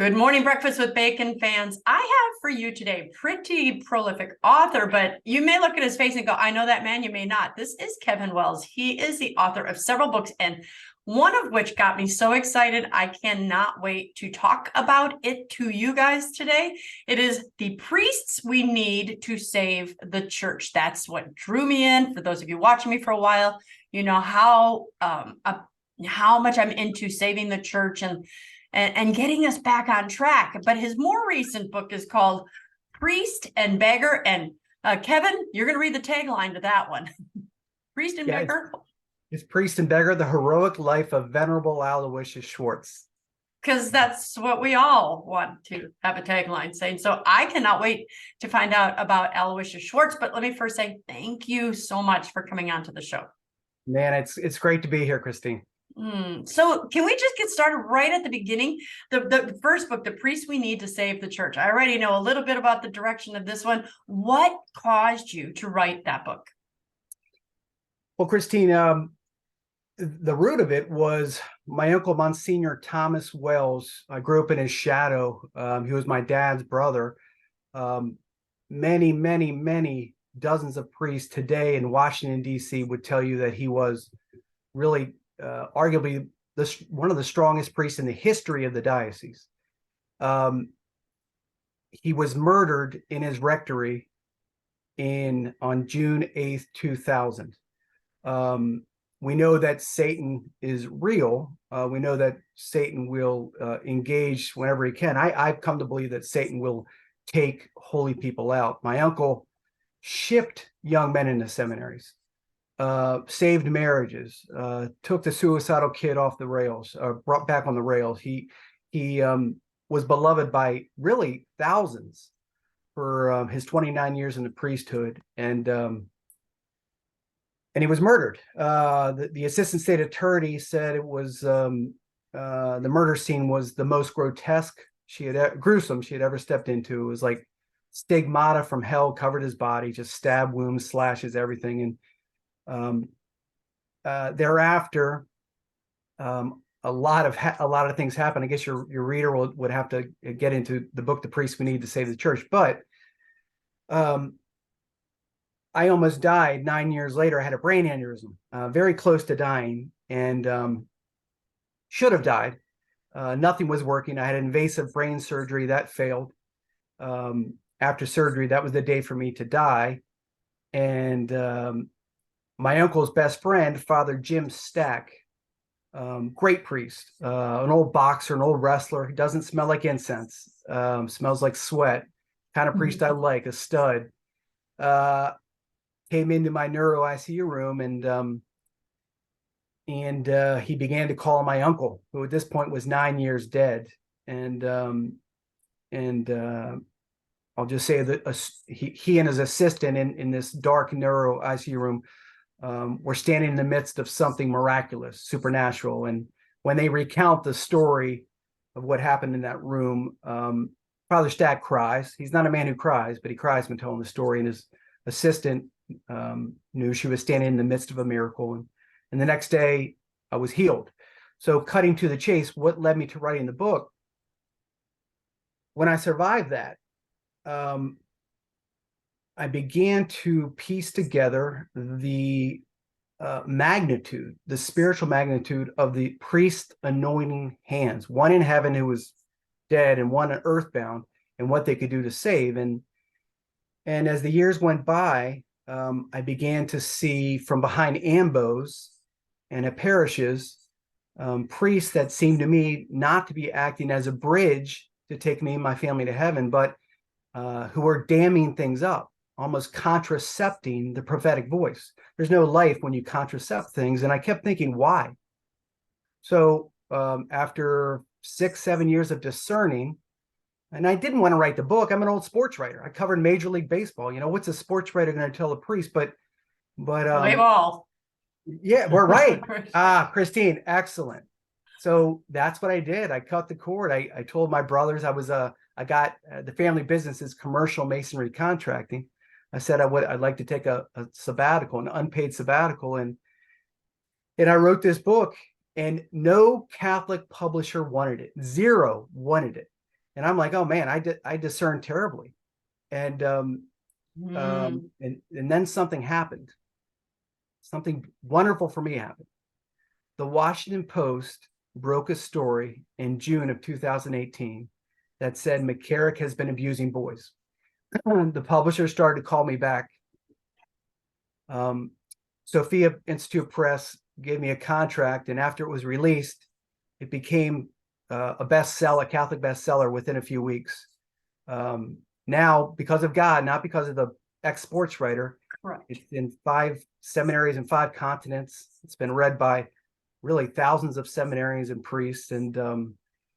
Good morning, Breakfast with Bacon fans. I have for you today pretty prolific author, but you may look at his face and go, I know that man, you may not. This is Kevin Wells. He is the author of several books, and one of which got me so excited, I cannot wait to talk about it to you guys today. It is The Priests We Need to Save the Church. That's what drew me in. For those of you watching me for a while, you know how much I'm into saving the church and getting us back on track. But his more recent book is called Priest and Beggar. And Kevin, you're going to read the tagline to that one. Priest and Beggar? It's Priest and Beggar, the heroic life of Venerable Aloysius Schwartz. Because that's what we all want to have a tagline saying. So I cannot wait to find out about Aloysius Schwartz. But let me first say thank you so much for coming on to the show. Man, it's great to be here, Christine. So can we just get started right at the beginning? The first book, The Priests We Need to Save the Church. I already know a little bit about the direction of this one. What caused you to write that book? Well, Christine, the root of it was my uncle, Monsignor Thomas Wells. I grew up in his shadow. He was my dad's brother. Many dozens of priests today in Washington, D.C. would tell you that he was really arguably one of the strongest priests in the history of the diocese. He was murdered in his rectory on June 8th, 2000. We know that Satan is real. We know that Satan will engage whenever he can. I've come to believe that Satan will take holy people out. My uncle shipped young men into seminaries. Saved marriages, took the suicidal kid off the rails, brought back on the rails. He was beloved by really thousands for his 29 years in the priesthood, and he was murdered. The assistant state attorney said it was the murder scene was the most grotesque gruesome she had ever stepped into. It was like stigmata from hell covered his body, just stab wounds, slashes, everything. And thereafter, a lot of things happen. I guess your reader would have to get into the book, The Priests We Need to Save the Church. But I almost died 9 years later. I had a brain aneurysm, very close to dying, and should have died. Nothing was working. I had invasive brain surgery that failed. After surgery, that was the day for me to die. And my uncle's best friend, Father Jim Stack, great priest, an old boxer, an old wrestler. He doesn't smell like incense, smells like sweat, kind of priest I like, a stud. Came into my neuro ICU room, and he began to call my uncle, who at this point was 9 years dead. And I'll just say that he and his assistant in this dark neuro ICU room we're standing in the midst of something miraculous, supernatural. And when they recount the story of what happened in that room, Father Stack cries. He's not a man who cries, but he cries when telling the story. And his assistant knew she was standing in the midst of a miracle. And the next day, I was healed. So cutting to the chase, what led me to writing the book? When I survived that, I began to piece together the magnitude, the spiritual magnitude of the priest anointing hands, one in heaven who was dead and one earthbound, and what they could do to save. And as the years went by, I began to see from behind ambos and at parishes, priests that seemed to me not to be acting as a bridge to take me and my family to heaven, but who were damming things up, almost contracepting the prophetic voice. There's no life when you contracept things. And I kept thinking, why? So after 6-7 years of discerning, and I didn't want to write the book. I'm an old sports writer. I covered Major League Baseball. You know, what's a sports writer going to tell a priest? But Play ball. Yeah, we're right. Christine, excellent. So that's what I did. I cut the cord. I told my brothers I got the family business is commercial masonry contracting. I said I'd like to take a sabbatical, an unpaid sabbatical, and I wrote this book, and no Catholic publisher wanted it. Zero wanted it. And I'm like, oh man, I discern terribly. And Mm. and then something happened. Something wonderful for me happened. The Washington Post broke a story in June of 2018 that said McCarrick has been abusing boys. The publisher started to call me back. Sophia Institute Press gave me a contract, and after it was released, it became a bestseller, a Catholic bestseller within a few weeks. Now, because of God, not because of the ex-sports writer, Correct. it's in 5 seminaries in 5 continents. It's been read by really thousands of seminarians and priests, and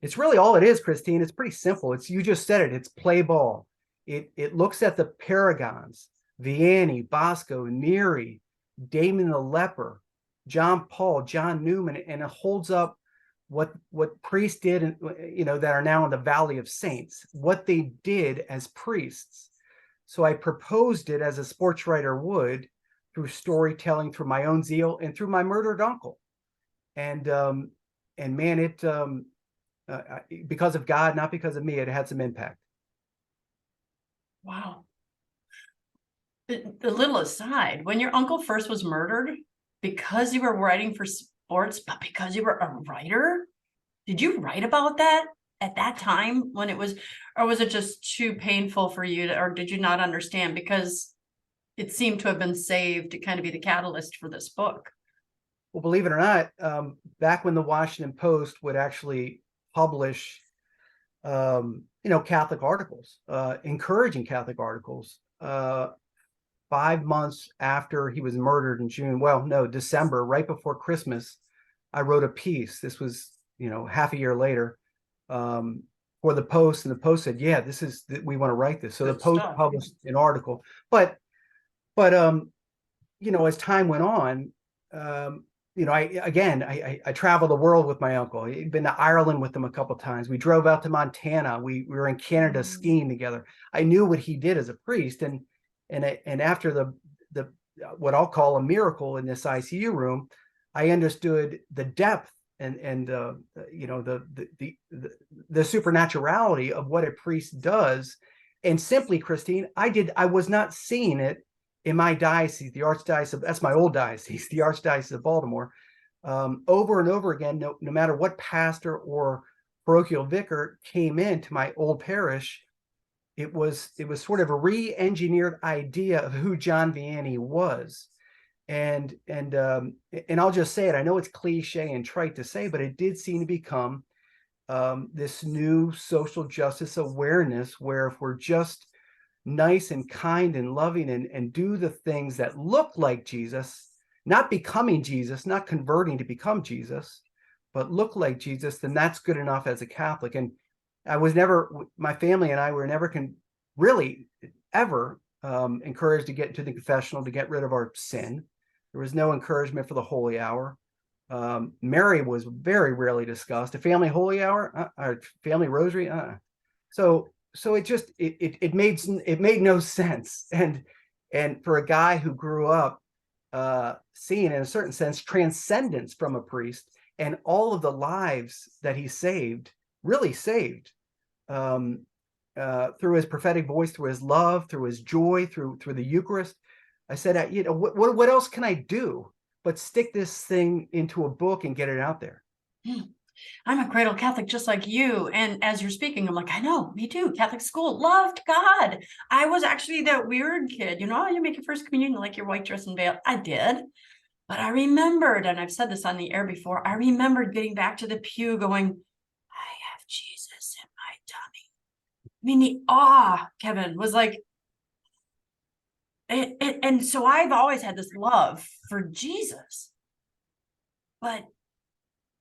it's really all it is, Christine. It's pretty simple. It's, you just said it. It's play ball. It looks at the paragons: Vianney, Bosco, Neri, Damon the leper, John Paul, John Newman, and it holds up what priests did, and that are now in the Valley of Saints, what they did as priests. So I proposed it as a sports writer would, through storytelling, through my own zeal, and through my murdered uncle. And man, it because of God, not because of me, it had some impact. Wow. The little aside, when your uncle first was murdered, because you were writing for sports, but because you were a writer, did you write about that at that time when it was, or was it just too painful for you to, or did you not understand? Because it seemed to have been saved to kind of be the catalyst for this book. Well, believe it or not, back when the Washington Post would actually publish, Catholic articles, encouraging Catholic articles, 5 months after he was murdered in June, well, no, December, right before Christmas, I wrote a piece. This was, half a year later, for the Post, and the Post said, "Yeah, we want to write this." So Good the Post stuff. published an article, but as time went on, I traveled the world with my uncle. I'd been to Ireland with him a couple of times. We drove out to Montana. We were in Canada skiing together. I knew what he did as a priest, and after the what I'll call a miracle in this ICU room, I understood the depth and the supernaturality of what a priest does. And simply, Christine, I was not seeing it in my diocese, the Archdiocese, that's my old diocese, the Archdiocese of Baltimore, over and over again. No matter what pastor or parochial vicar came into my old parish, it was sort of a re-engineered idea of who John Vianney was. And I'll just say it. I know it's cliche and trite to say, but it did seem to become this new social justice awareness, where if we're just nice and kind and loving and do the things that look like Jesus, not becoming Jesus, not converting to become Jesus, but look like Jesus, then that's good enough as a Catholic. And my family and I were never really ever encouraged to get into the confessional to get rid of our sin. There was no encouragement for the holy hour. Mary was very rarely discussed. A family holy hour, or family rosary. So it made no sense. And for a guy who grew up seeing, in a certain sense, transcendence from a priest, and all of the lives that he really saved, through his prophetic voice, through his love, through his joy, through the Eucharist, I said, what else can I do but stick this thing into a book and get it out there? I'm a cradle Catholic just like you. And as you're speaking, I'm like, I know, me too. Catholic school, loved God. I was actually that weird kid, you make your first communion like your white dress and veil. I did. But I remembered, and I've said this on the air before, I remembered getting back to the pew going, I have Jesus in my tummy. I mean, the awe, Kevin, was like, and so I've always had this love for Jesus. But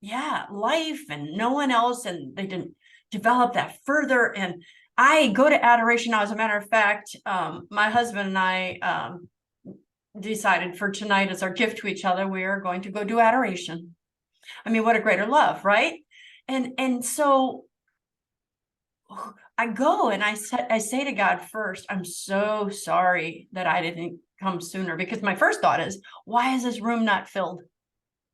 yeah, life and no one else, and they didn't develop that further. And I go to adoration now. As a matter of fact, my husband and I decided for tonight, as our gift to each other, we are going to go do adoration. I mean, what a greater love, right? And so I go and I say to God first, I'm so sorry that I didn't come sooner, because my first thought is, why is this room not filled?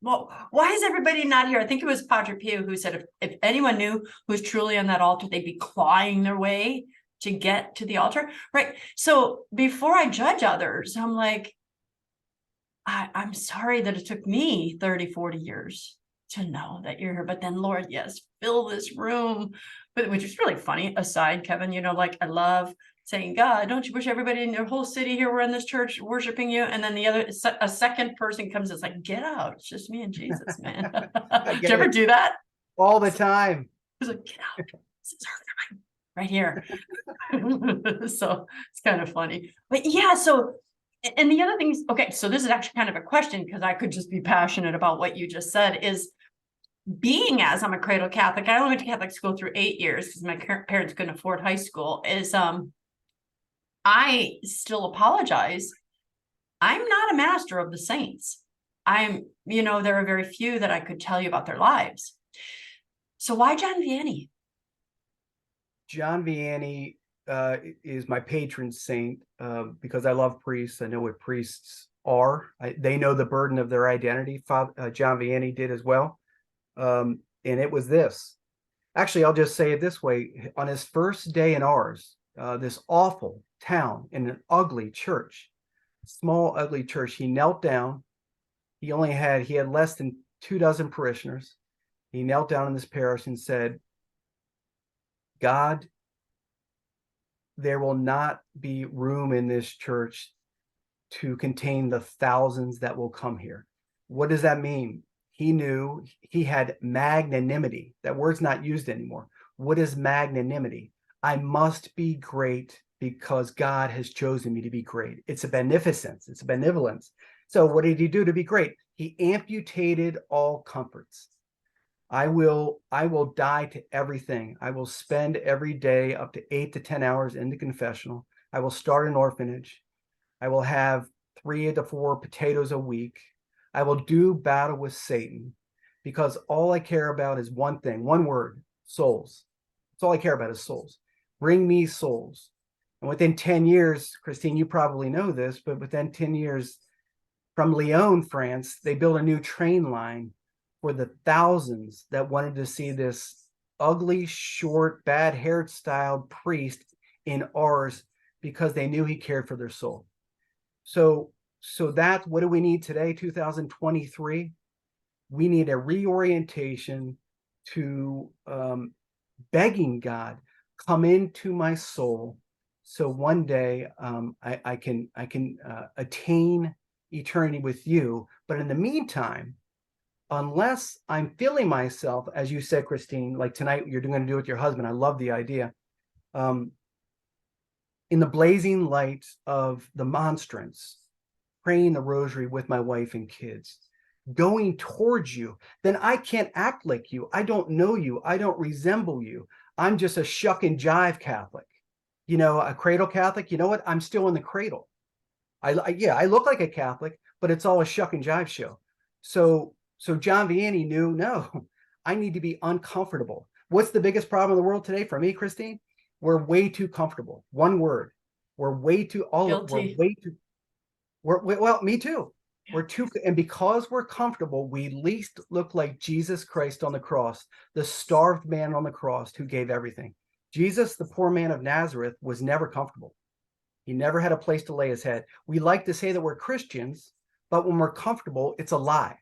Well, why is everybody not here? I think it was Padre Pio who said if anyone knew who's truly on that altar, they'd be clawing their way to get to the altar. Right. So before I judge others, I'm like, I'm sorry that it took me 30, 40 years to know that you're here. But then, Lord, yes, fill this room. But which is really funny. Aside, Kevin, like I love saying, God, don't you wish everybody in your whole city here were in this church worshiping you? And then a second person comes, it's like, get out. It's just me and Jesus, man. I Did you get ever it do that? all the time. It's like, get out. This is our time right here. So it's kind of funny. But yeah, so and the other thing is, okay, so this is actually kind of a question because I could just be passionate about what you just said is being as I'm a cradle Catholic, I only went to Catholic school through 8 years because my parents couldn't afford high school, is I still apologize. I'm not a master of the saints. There are very few that I could tell you about their lives. So why John Vianney? John Vianney is my patron saint because I love priests. I know what priests are. They know the burden of their identity. John Vianney did as well. And it was this. Actually, I'll just say it this way. On his first day in Ars, this awful town in an ugly church, small, ugly church, he knelt down. He had less than 24 parishioners. He knelt down in this parish and said, God, there will not be room in this church to contain the thousands that will come here. What does that mean? He knew he had magnanimity. That word's not used anymore. What is magnanimity? I must be great because God has chosen me to be great. It's a beneficence. It's a benevolence. So what did he do to be great? He amputated all comforts. I will die to everything. I will spend every day up to 8 to 10 hours in the confessional. I will start an orphanage. I will have 3 to 4 potatoes a week. I will do battle with Satan because all I care about is one thing, one word, souls. That's all I care about is souls. Bring me souls. And within 10 years, Christine, you probably know this, but within 10 years from Lyon, France, they built a new train line for the thousands that wanted to see this ugly, short, bad-haired styled priest in Ars because they knew he cared for their soul. So that's what do we need today, 2023? We need a reorientation to begging God, come into my soul, so one day I can attain eternity with you. But in the meantime, unless I'm feeling myself, as you said, Christine, like tonight you're going to do with your husband. I love the idea. In the blazing light of the monstrance, praying the rosary with my wife and kids, going towards you, then I can't act like you. I don't know you. I don't resemble you. I'm just a shuck and jive Catholic, a cradle Catholic. You know what? I'm still in the cradle. I look like a Catholic, but it's all a shuck and jive show. So John Vianney knew, no, I need to be uncomfortable. What's the biggest problem in the world today for me, Christine? We're way too comfortable. One word. We're way too, well, me too. Yeah. We're too, and because we're comfortable, we least look like Jesus Christ on the cross, the starved man on the cross who gave everything. Jesus, the poor man of Nazareth, was never comfortable. He never had a place to lay his head. We like to say that we're Christians, but when we're comfortable, it's a lie.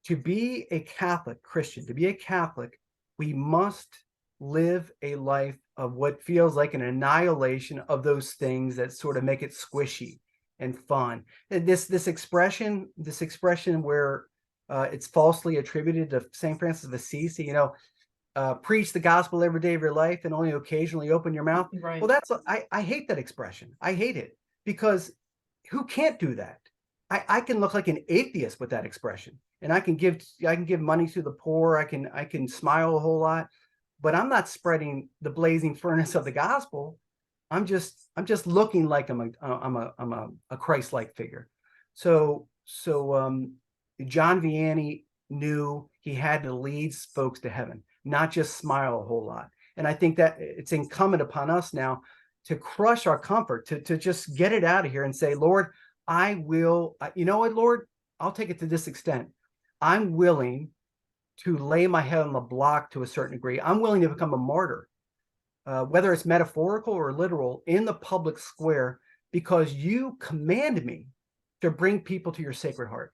To be a Catholic Christian, to be a Catholic, we must live a life of what feels like an annihilation of those things that sort of make it squishy and fun. This expression where it's falsely attributed to St. Francis of Assisi, preach the gospel every day of your life and only occasionally open your mouth. Right. Well, I hate that expression. I hate it because who can't do that? I can look like an atheist with that expression, and I can give money to the poor. I can smile a whole lot, but I'm not spreading the blazing furnace of the gospel. I'm just looking like I'm a Christ-like figure. So John Vianney knew he had to lead folks to heaven, not just smile a whole lot. And I think that it's incumbent upon us now to crush our comfort, to just get it out of here and say, Lord, I will, you know what, Lord, I'll take it to this extent. I'm willing to lay my head on the block to a certain degree. I'm willing to become a martyr, whether it's metaphorical or literal, in the public square, because you command me to bring people to your sacred heart.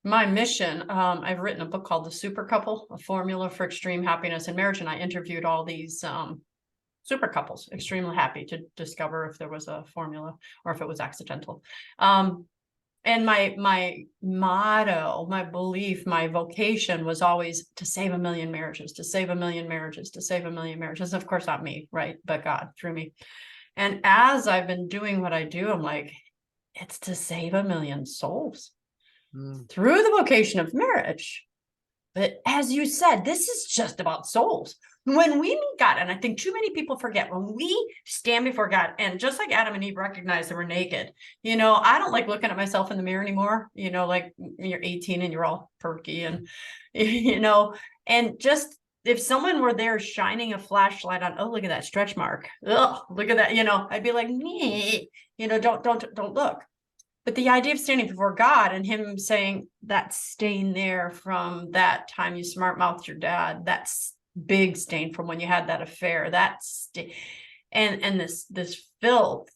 My mission, I've written a book called The Super Couple, A Formula for Extreme Happiness in Marriage, and I interviewed all these super couples, extremely happy to discover if there was a formula or if it was accidental. And my motto, my belief, my vocation was always to save 1 million marriages, to save 1 million marriages, to save 1 million marriages. Of course, not me, right? But God through me. And as I've been doing what I do, I'm like, it's to save 1 million souls through the vocation of marriage. But as you said, this is just about souls. When we meet God, and I think too many people forget, when we stand before God, and just like Adam and Eve recognized they were naked, I don't like looking at myself in the mirror anymore, like you're 18 and you're all perky and, and just if someone were there shining a flashlight on, oh, look at that stretch mark. Oh, look at that, I'd be like, me, don't look. But the idea of standing before God and him saying that stain there from that time you smart mouthed your dad, that's big stain from when you had that affair, that's and this filth,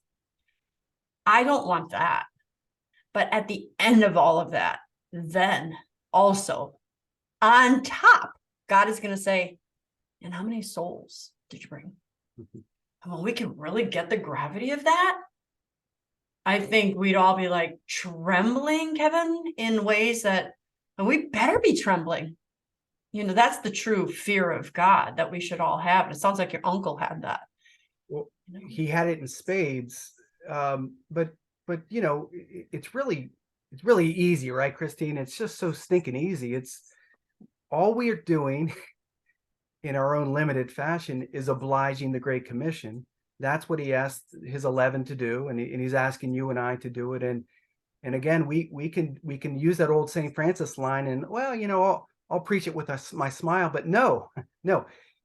I don't want that. But at the end of all of that, then also on top, God is going to say, and how many souls did you bring? And when we can really get the gravity of that, I think we'd all be like trembling, Kevin, in ways that, and we better be trembling. That's the true fear of God that we should all have. And it sounds like your uncle had that. Well, he had it in spades. But it's really easy, right, Christine? It's just so stinking easy. It's all we are doing in our own limited fashion is obliging the Great Commission. That's what he asked his 11 to do, and he's asking you and I to do it. And again, we can use that old St. Francis line, and I'll preach it with my smile, but no,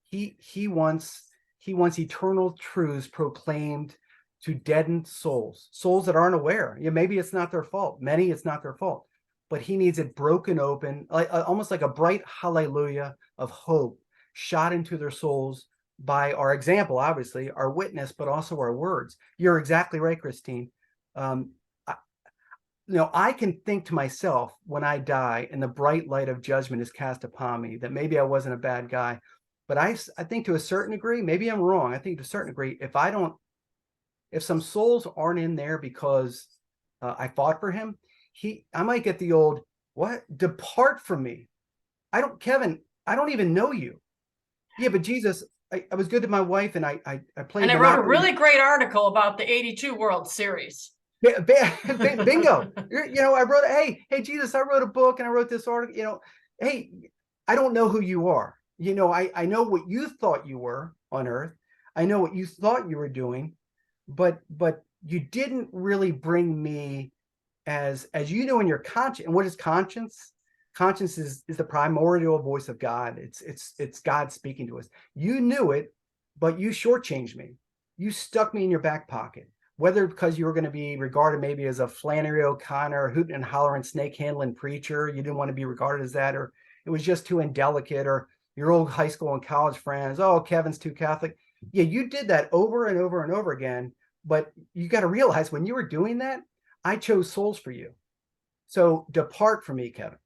he wants eternal truths proclaimed to deadened souls that aren't aware. Maybe it's not their fault. Many, it's not their fault, but he needs it broken open, almost like a bright hallelujah of hope shot into their souls by our example, obviously, our witness, but also our words. You're exactly right, Christine. I can think to myself when I die and the bright light of judgment is cast upon me that maybe I wasn't a bad guy. But I think to a certain degree, maybe I'm wrong. I think to a certain degree, if some souls aren't in there because I fought for him, I might get the old, what? Depart from me. Kevin, I don't even know you. Yeah, but Jesus, I was good to my wife, and I played. And I wrote a really great article about the 82 World Series. Bingo. I wrote, hey, Jesus, I wrote a book and I wrote this article. Hey, I don't know who you are. I know what you thought you were on earth. I know what you thought you were doing, but you didn't really bring me as in your conscience. And what is conscience? Conscience is the primordial voice of God. It's God speaking to us. You knew it, but you shortchanged me. You stuck me in your back pocket, whether because you were going to be regarded maybe as a Flannery O'Connor, hooting and hollering, snake handling preacher. You didn't want to be regarded as that, or it was just too indelicate, or your old high school and college friends. Oh, Kevin's too Catholic. Yeah, you did that over and over and over again. But you got to realize when you were doing that, I chose souls for you. So depart from me, Kevin.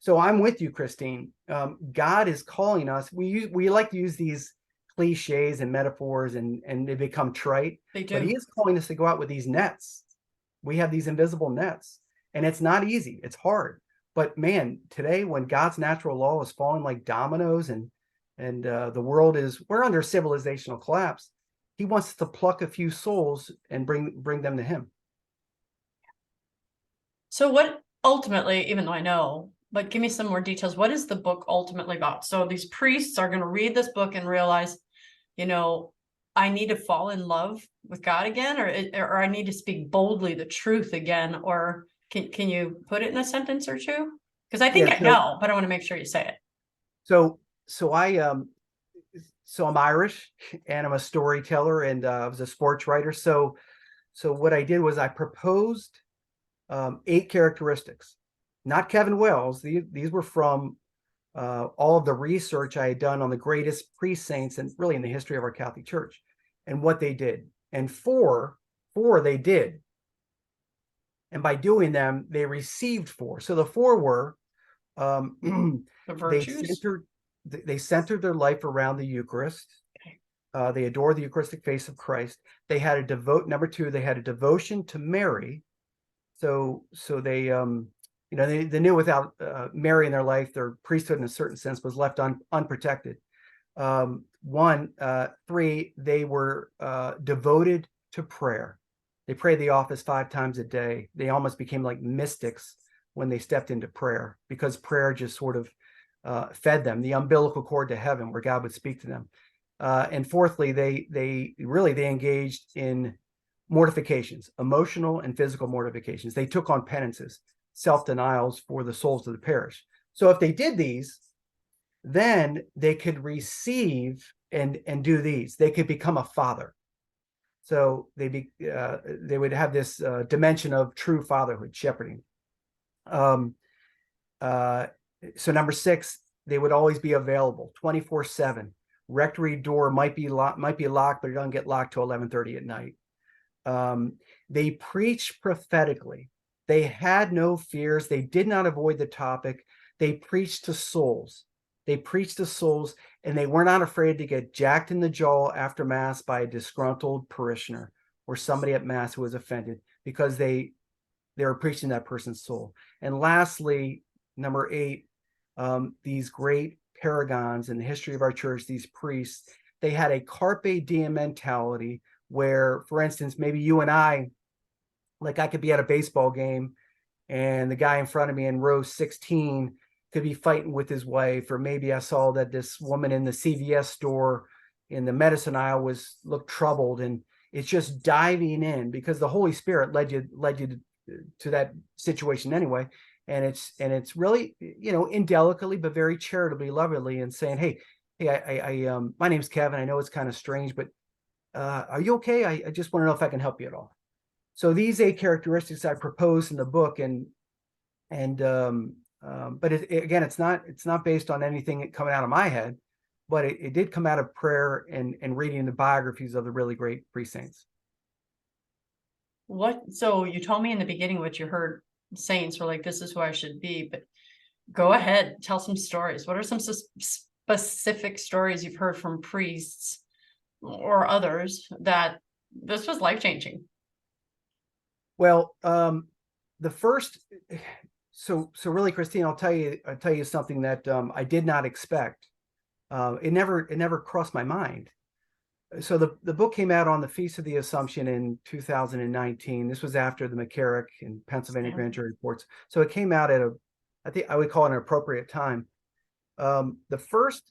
So I'm with you, Christine. God is calling us. We like to use these cliches and metaphors, and they become trite. They do. But he is calling us to go out with these nets. We have these invisible nets, and it's not easy. It's hard. But man, today when God's natural law is falling like dominoes, and the world we're under civilizational collapse, he wants to pluck a few souls and bring them to him. So what ultimately, even though I know, but give me some more details. What is the book ultimately about? So these priests are going to read this book and realize, I need to fall in love with God again, or I need to speak boldly the truth again. Or can you put it in a sentence or two? Because I think I know, but I want to make sure you say it. So I'm Irish, and I'm a storyteller, and I was a sports writer. So what I did was I proposed 8 characteristics not Kevin Wells. These were from all of the research I had done on the greatest priest saints and really in the history of our Catholic Church and what they did. And four they did. And by doing them, they received four. So the four were The virtues. they centered their life around the Eucharist. They adored the Eucharistic face of Christ. They had number two, they had a devotion to Mary. So they they knew without Mary in their life, their priesthood in a certain sense was left unprotected. Three, they were devoted to prayer. They prayed the office 5 times a day. They almost became like mystics when they stepped into prayer, because prayer just sort of fed them, the umbilical cord to heaven where God would speak to them. And fourthly, they engaged in mortifications, emotional and physical mortifications. They took on penances, self-denials for the souls of the parish. So if they did these, then they could receive and do these. They could become a father. So they would have this dimension of true fatherhood, shepherding. So number 6, they would always be available 24/7. Rectory door might be locked, but it doesn't get locked till 11:30 at night. They preached prophetically. They had no fears. They did not avoid the topic. They preached to souls. And they were not afraid to get jacked in the jaw after Mass by a disgruntled parishioner or somebody at Mass who was offended, because they were preaching that person's soul. And lastly, number 8, these great paragons in the history of our church, these priests, they had a carpe diem mentality where, for instance, maybe you and I could be at a baseball game and the guy in front of me in row 16 could be fighting with his wife, or maybe I saw that this woman in the CVS store in the medicine aisle looked troubled, and it's just diving in because the Holy Spirit led you to that situation anyway. And it's really, indelicately but very charitably, lovingly, and saying, hey, I my name's Kevin. I know it's kind of strange, but are you okay? I just want to know if I can help you at all. So these 8 characteristics I propose in the book, but again, it's not based on anything coming out of my head, but it did come out of prayer and reading the biographies of the really great priest saints. So you told me in the beginning what you heard saints were like, this is who I should be, but go ahead, tell some stories. What are some specific stories you've heard from priests or others that this was life-changing? Well, the first, so really, Christine, I'll tell you something that I did not expect. It never crossed my mind. So the book came out on the Feast of the Assumption in 2019. This was after the McCarrick and Pennsylvania grand jury reports. So it came out at I think I would call it an appropriate time. The first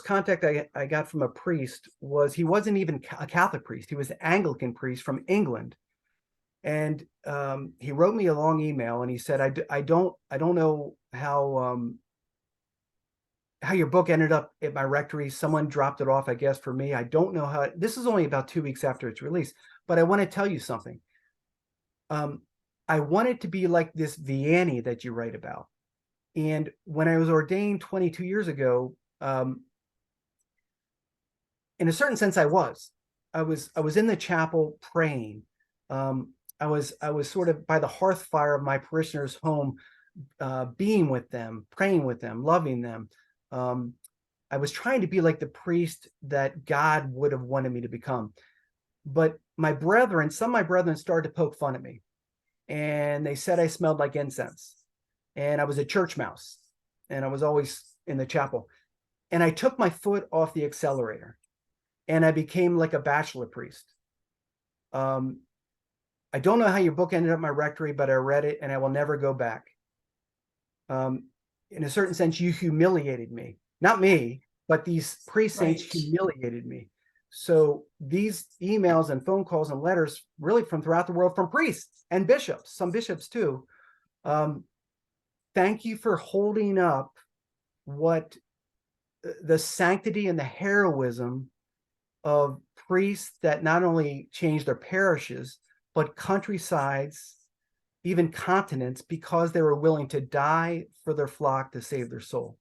contact I got from a priest he wasn't even a Catholic priest. He was an Anglican priest from England. And he wrote me a long email, and he said, I don't know how your book ended up at my rectory. Someone dropped it off, I guess, for me. I don't know how. This is only about 2 weeks after its release, but I want to tell you something. I want it to be like this Vianney that you write about. And when I was ordained 22 years ago, in a certain sense, I was in the chapel praying. I was sort of by the hearth fire of my parishioners' home, being with them, praying with them, loving them. I was trying to be like the priest that God would have wanted me to become. But some of my brethren started to poke fun at me. And they said I smelled like incense. And I was a church mouse. And I was always in the chapel. And I took my foot off the accelerator. And I became like a bachelor priest. I don't know how your book ended up in my rectory, but I read it and I will never go back. In a certain sense, you humiliated me. Not me, but these priest saints humiliated me. So these emails and phone calls and letters really from throughout the world, from priests and bishops, some bishops too. Thank you for holding up what the sanctity and the heroism of priests that not only changed their parishes, but countrysides even continents, because they were willing to die for their flock to save their soul.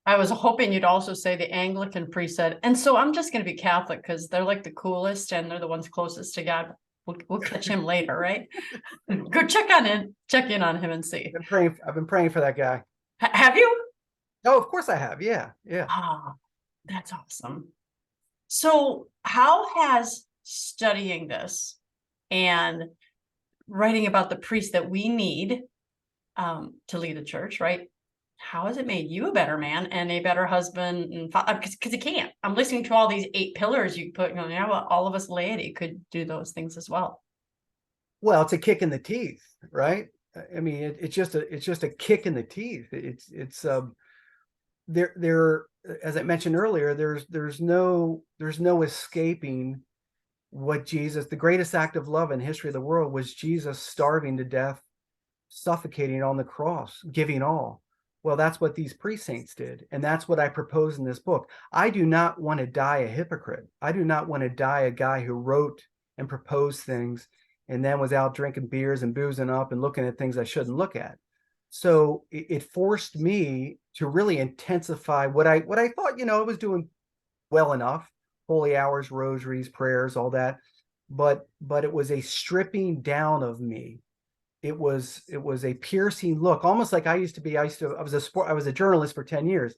I was hoping you'd also say the Anglican priesthood. And so I'm just going to be Catholic because they're like the coolest and they're the ones closest to God. We'll catch him later, right? Go check in on him and see. I've been praying for that guy. Have you? Oh, of course I have. Yeah. Ah, that's awesome. So how has studying this and writing about the priest that we need to lead the church, right? How has it made you a better man and a better husband? And because you can't. I'm listening to all these 8 pillars you put. Well, all of us laity could do those things as well. Well, it's a kick in the teeth, right? I mean, it's just a kick in the teeth. It's there. As I mentioned earlier, there's no escaping what Jesus, the greatest act of love in history of the world, was Jesus starving to death, suffocating on the cross, giving all. Well, that's what these pre-saints did. And that's what I propose in this book. I do not want to die a hypocrite. I do not want to die a guy who wrote and proposed things and then was out drinking beers and boozing up and looking at things I shouldn't look at. So it forced me to really intensify what I thought, I was doing well enough, holy hours, rosaries, prayers, all that. But it was a stripping down of me. It was a piercing look, almost like I was a journalist for 10 years,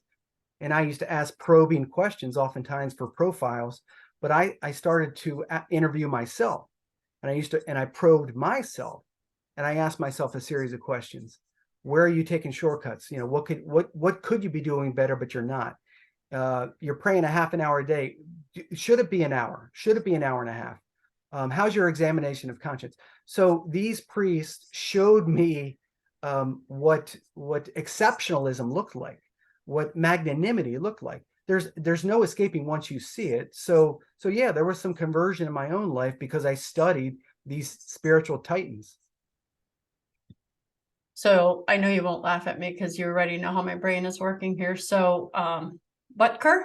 and I used to ask probing questions oftentimes for profiles, but I started to interview myself, and I probed myself, and I asked myself a series of questions. Where are you taking shortcuts? What could you be doing better, but you're not? You're praying a half an hour a day. Should it be an hour? Should it be an hour and a half? How's your examination of conscience? So these priests showed me what exceptionalism looked like, what magnanimity looked like. There's no escaping once you see it. So yeah, there was some conversion in my own life because I studied these spiritual titans. So I know you won't laugh at me because you already know how my brain is working here. So Butker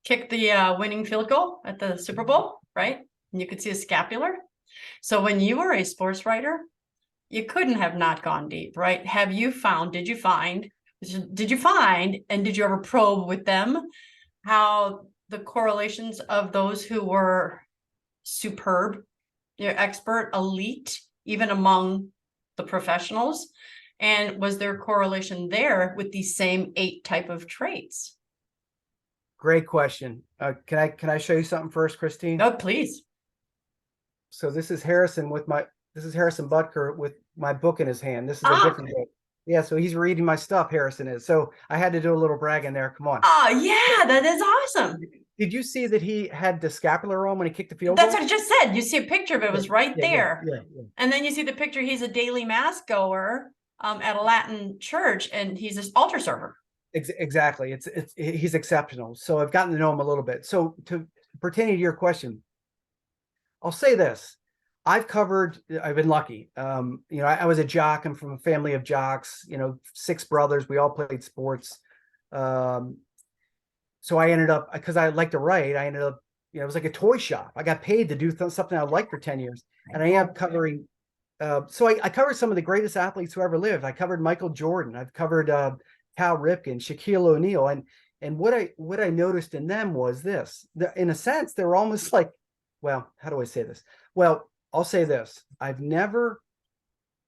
kicked the winning field goal at the Super Bowl, right? And you could see a scapular. So when you were a sports writer, you couldn't have not gone deep, right? Did you find, and did you ever probe with them how the correlations of those who were superb, expert, elite, even among the professionals? And was there correlation there with these same 8 type of traits? Great question. Can I show you something first, Christine? Oh, please. So this is Harrison Butker with my book in his hand. This is a different book. Yeah, so he's reading my stuff, Harrison is. So I had to do a little brag in there. Come on. Oh, yeah, that is awesome. Did you see that he had the scapular on when he kicked the field goal? That's what I just said. You see a picture of it. It was right there. Yeah. And then you see the picture. He's a daily mass goer at a Latin church, and he's this altar server. Exactly. He's exceptional. So I've gotten to know him a little bit. So pertaining to your question, I'll say this. I've been lucky. I was a jock. I'm from a family of jocks, 6 brothers. We all played sports. So I ended up, because I like to write, it was like a toy shop. I got paid to do something I liked for 10 years. And I am covering, I covered some of the greatest athletes who ever lived. I covered Michael Jordan. I've covered Cal Ripken, Shaquille O'Neal. And what I noticed in them was this. In a sense, they were almost like, well, how do I say this? Well, I'll say this. I've never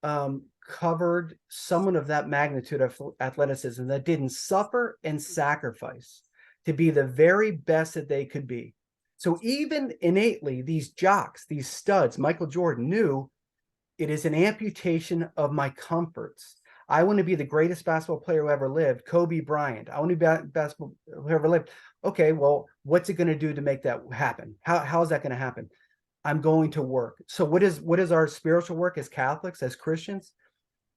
covered someone of that magnitude of athleticism that didn't suffer and sacrifice to be the very best that they could be. So even innately, these jocks, these studs, Michael Jordan knew it is an amputation of my comforts. I want to be the greatest basketball player who ever lived, Kobe Bryant. I want to be basketball who ever lived. Okay, well, what's it going to do to make that happen? How is that going to happen? I'm going to work. So what is our spiritual work as Catholics, as Christians?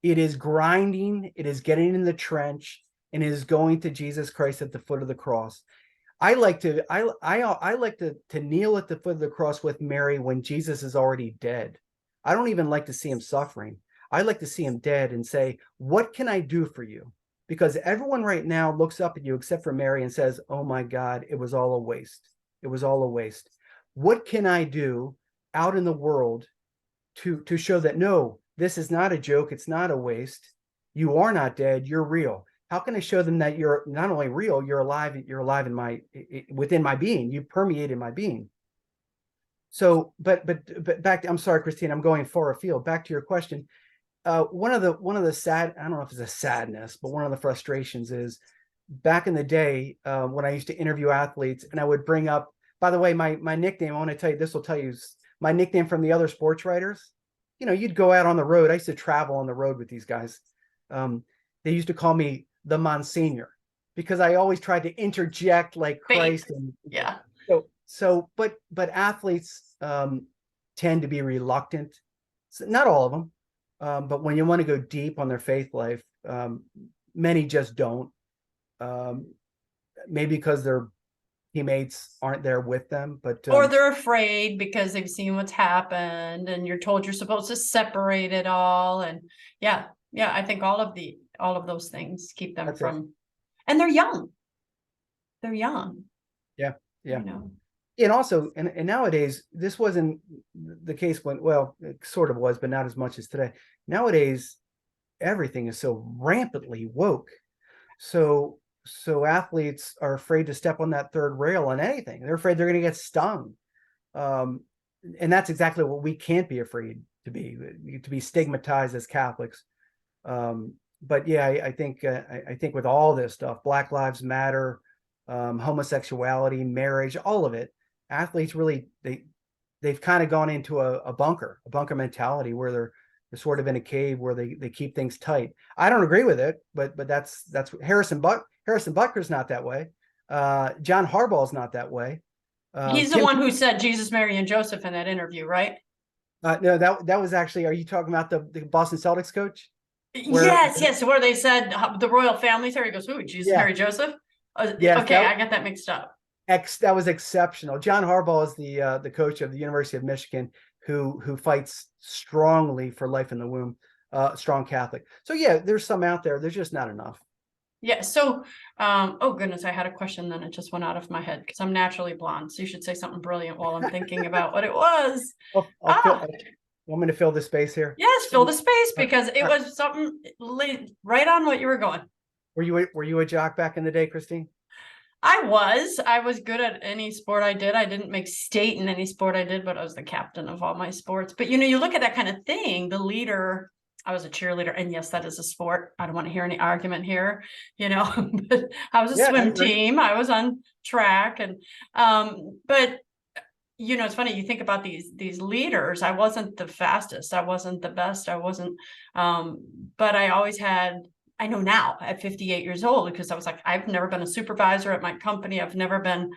It is grinding, it is getting in the trench, and it is going to Jesus Christ at the foot of the cross. I like to kneel at the foot of the cross with Mary when Jesus is already dead. I don't even like to see him suffering. I like to see him dead and say, what can I do for you? Because everyone right now looks up at you except for Mary and says, oh my God, it was all a waste. It was all a waste. What can I do out in the world to show that no, this is not a joke, it's not a waste. You are not dead, you're real. How can I show them that you're not only real, you're alive in my within my being, you permeate in my being. So, but back to, I'm sorry, Christine, I'm going far afield. Back to your question. One of the sad, I don't know if it's a sadness, but one of the frustrations is back in the day when I used to interview athletes, and I would bring up, by the way, my nickname, I want to tell you, this will tell you my nickname from the other sports writers. You know, you'd go out on the road. I used to travel on the road with these guys. They used to call me the Monsignor because I always tried to interject like Christ. And yeah. But athletes tend to be reluctant. So not all of them, but when you want to go deep on their faith life, many just don't. Maybe because their teammates aren't there with them, but or they're afraid because they've seen what's happened, and you're told you're supposed to separate it all. And yeah, I think all of those things keep them from, and they're young. Yeah. You know. And also, and nowadays, this wasn't the case when, well, it sort of was, but not as much as today. Nowadays, everything is so rampantly woke. So athletes are afraid to step on that third rail on anything. They're afraid they're going to get stung. And that's exactly what we can't be afraid to be stigmatized as Catholics. But yeah, I think with all this stuff, Black Lives Matter, homosexuality, marriage, all of it, athletes really, they've kind of gone into a bunker mentality where they're sort of in a cave where they keep things tight. I don't agree with it, but that's Harrison Butker's not that way. John Harbaugh's not that way. He's the one who said Jesus, Mary, and Joseph in that interview, right? No, that was actually, are you talking about the Boston Celtics coach? Yes, where they said the royal families here. He goes, "Ooh, Jesus, Mary, Joseph." Yes, okay, I got that mixed up. That was exceptional. John Harbaugh is the coach of the University of Michigan who fights strongly for life in the womb, strong Catholic. So yeah, there's some out there. There's just not enough. Yeah. So, oh goodness, I had a question, then it just went out of my head because I'm naturally blonde. So you should say something brilliant while I'm thinking about what it was. Want me to fill the space here? Yes, fill the space because it was something right on what you were going. Were you a jock back in the day, Christine? I was good at any sport I did. I didn't make state in any sport I did, but I was the captain of all my sports. But you look at that kind of thing, the leader. I was a cheerleader, and yes, that is a sport. I don't want to hear any argument here, but I was a swim team. I was on track, and but it's funny, you think about these leaders. I wasn't the fastest, I wasn't the best, I wasn't but I always had, I know now at 58 years old, because I was like, I've never been a supervisor at my company, I've never been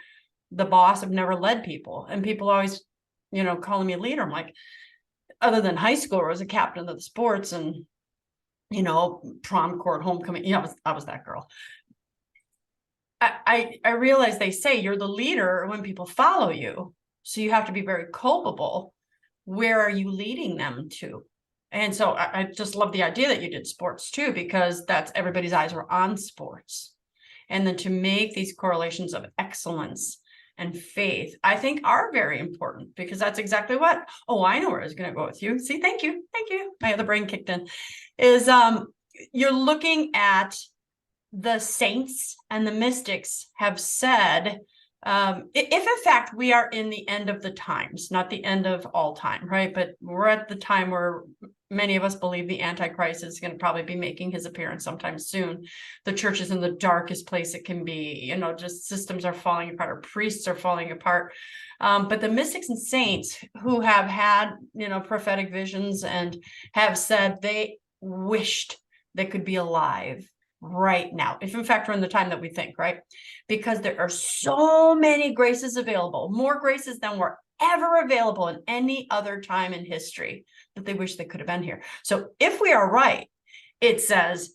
the boss, I've never led people, and people always calling me a leader. I'm like, other than high school, I was a captain of the sports, and prom court, homecoming, I was that girl. I realize they say you're the leader when people follow you. So you have to be very culpable. Where are you leading them to? And so I just love the idea that you did sports too, because that's everybody's eyes were on sports. And then to make these correlations of excellence and faith, I think are very important, because that's exactly what, I know where I was going to go with you. See, thank you. My other brain kicked in, is you're looking at the saints and the mystics have said, if in fact we are in the end of the times, not the end of all time, right? But we're at the time where many of us believe the Antichrist is going to probably be making his appearance sometime soon. The church is in the darkest place it can be, just systems are falling apart, or priests are falling apart. But the mystics and saints who have had, prophetic visions and have said they wished they could be alive right now, if in fact we're in the time that we think, right? Because there are so many graces available, more graces than were ever available in any other time in history, that they wish they could have been here. So if we are right, it says,